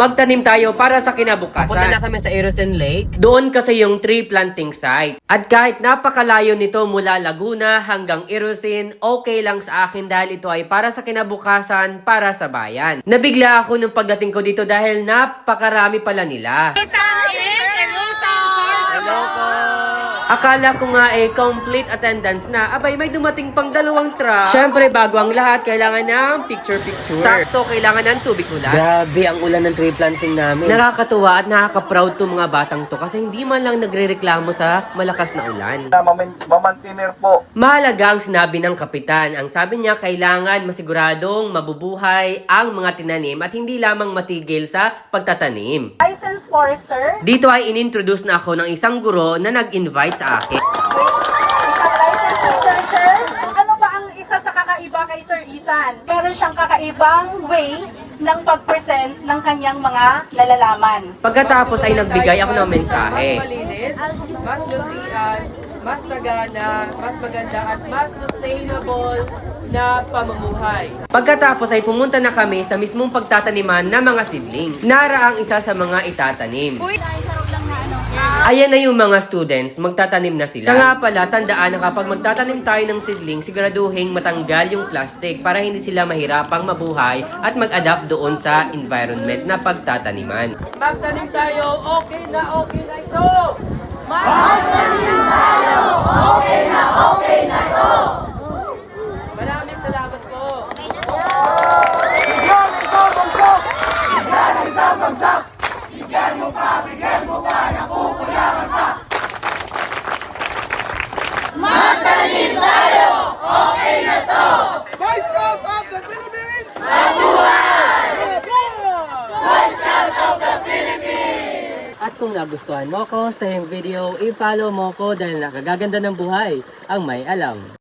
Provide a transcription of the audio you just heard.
Magtanim tayo para sa kinabukasan. Punta na kami sa Erosen Lake. Doon kasi yung tree planting site. At kahit napakalayo nito mula Laguna hanggang Erosen, okay lang sa akin dahil ito ay para sa kinabukasan, para sa bayan. Nabigla ako nung pagdating ko dito dahil napakarami pala nila. Hello po! Akala ko nga complete attendance na. Abay, may dumating pang 2 truck. Siyempre, bago ang lahat, kailangan ng picture-picture. Sakto, kailangan ng tubig ulan. Grabe ang ulan ng tree planting namin. Nakakatuwa at nakaka-proud to mga batang to kasi hindi man lang nagre-reklamo sa malakas na ulan. Mamantiner po. Mahalaga ang sinabi ng kapitan. Ang sabi niya, kailangan masiguradong mabubuhay ang mga tinanim at hindi lamang matigil sa pagtatanim. Licensed forester. Dito ay inintroduce na ako ng isang guro na nag-invite sa akin. Isang licensed researcher. Ano ba ang isa sa kakaiba kay Sir Ethan? Meron siyang kakaibang way ng pag-present ng kanyang mga nalalaman. Pagkatapos ay nagbigay ako ng mensahe. Mas malinis, mas lutian, mas sagana, mas maganda at mas sustainable na pamumuhay. Pagkatapos ay pumunta na kami sa mismong pagtataniman ng mga seedlings. Nara ang isa sa mga itatanim. Ayan na yung mga students, magtatanim na sila. Siya nga pala, tandaan na kapag magtatanim tayo ng seedling, siguraduhin matanggal yung plastic para hindi sila mahirapang mabuhay at mag-adapt doon sa environment na pagtataniman. Magtanim tayo, okay na ito! Magtanim tayo, okay na ito! Maraming salamat po! Boy Scouts of the Philippines! At kung nagustuhan mo ko sa yung video, i-follow mo ko dahil nakagaganda ng buhay ang may alam.